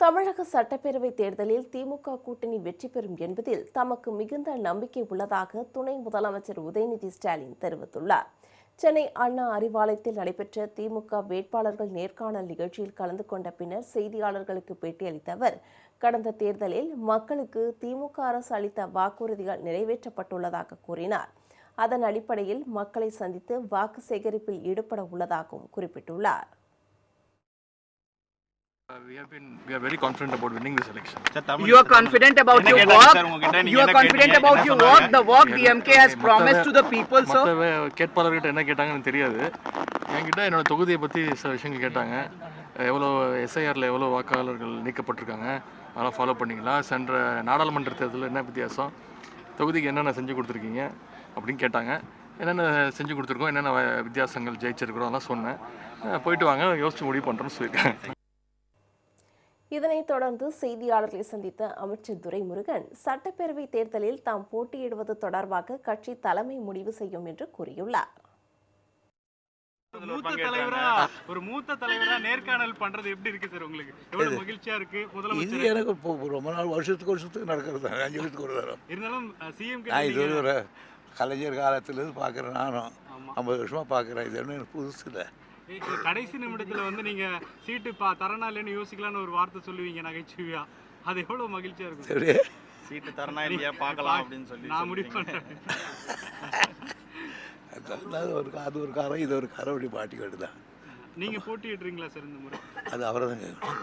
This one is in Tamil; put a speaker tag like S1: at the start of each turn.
S1: தமிழக சட்டப்பேரவை தேர்தலில் திமுக கூட்டணி வெற்றி பெறும் என்பதில் தமக்கு மிகுந்த நம்பிக்கை உள்ளதாக துணை முதலமைச்சர் உதயநிதி ஸ்டாலின் தெரிவித்துள்ளார். சென்னை அண்ணா அறிவாலயத்தில் நடைபெற்ற திமுக வேட்பாளர்கள் நேர்காணல் நிகழ்ச்சியில் கலந்து கொண்ட பின்னர் செய்தியாளர்களுக்கு பேட்டியளித்த அவர், கடந்த தேர்தலில் மக்களுக்கு திமுக அரசு அளித்த வாக்குறுதிகள் நிறைவேற்றப்பட்டுள்ளதாக கூறினார். அதன் அடிப்படையில் மக்களை சந்தித்து வாக்கு சேகரிப்பில் ஈடுபட உள்ளதாகவும் குறிப்பிட்டுள்ளார்.
S2: We are very confident about winning this election.
S3: You are confident about your work. You are confident about your work. The work the MK has promised to the people, sir.
S2: கேட்பாளர்கிட்ட என்ன கேட்டாங்கன்னு தெரியாது. என்கிட்ட என்னோட தொகுதியை பற்றி சில விஷயங்கள் கேட்டாங்க. எவ்வளோ எஸ்ஐஆரில் எவ்வளோ வாக்காளர்கள் நீக்கப்பட்டிருக்காங்க, அதெல்லாம் ஃபாலோ பண்ணிங்களா, சென்ற நாடாளுமன்ற தேர்தலில் என்ன வித்தியாசம், தொகுதிக்கு என்னென்ன செஞ்சு கொடுத்துருக்கீங்க அப்படின்னு கேட்டாங்க. என்னென்ன செஞ்சு கொடுத்துருக்கோம், என்னென்ன வித்தியாசங்கள் ஜெயிச்சிருக்கிறோம் அதெல்லாம் சொன்னேன். போயிட்டு வாங்க, யோசிச்சு முடிவு பண்ணுறோன்னு சொல்லியிருக்கேன்.
S1: இதனைத் தொடர்ந்து செய்தியாளர்களை சந்தித்த அமைச்சர் துரைமுருகன், சட்டப்பேரவை தேர்தலில் தாம் போட்டியிடுவது தொடர்பாக கட்சி தலைமை முடிவு செய்யும் என்று கூறியுள்ளார்.
S4: ஒரு மூத்த தலைவரா நேர்காணல் பண்றது எப்படி இருக்கு சார்? உங்களுக்கு எவ்வளவு மகிழ்ச்சியா இருக்கு?
S5: இது எனக்கு ரொம்ப நாள் வருஷத்துக்கு நடக்கிறது, 5 வருஷத்துக்கு ஒரு தரம்.
S4: இருந்தாலும் சிஎம்
S5: இது ஒரு கலைஞர் காலத்திலிருந்து பார்க்குறேன், நானும் 50 வருஷமா பார்க்குறேன். இது ஒன்றும் எனக்கு புதுசு இல்லை.
S4: கடைசி நிமிடத்துல நீங்க சீட்டு தரணா இல்லைன்னு யோசிக்கலான்னு ஒரு வார்த்தை சொல்லுவீங்க நகைச்சுவையா, அது எவ்வளவு மகிழ்ச்சியா இருக்கும்?
S5: சரி,
S6: சீட்டு தரணா இல்லையா பார்க்கலாம் அப்படின்னு சொல்லி
S4: நான் முடிவு பண்றேன்.
S5: அது ஒரு காரம், இது ஒரு காரம், அப்படி மாட்டி வேண்டுதான்.
S4: நீங்க போட்டியிடுறீங்களா சார் இந்த முறை?
S5: அது அவரை தான்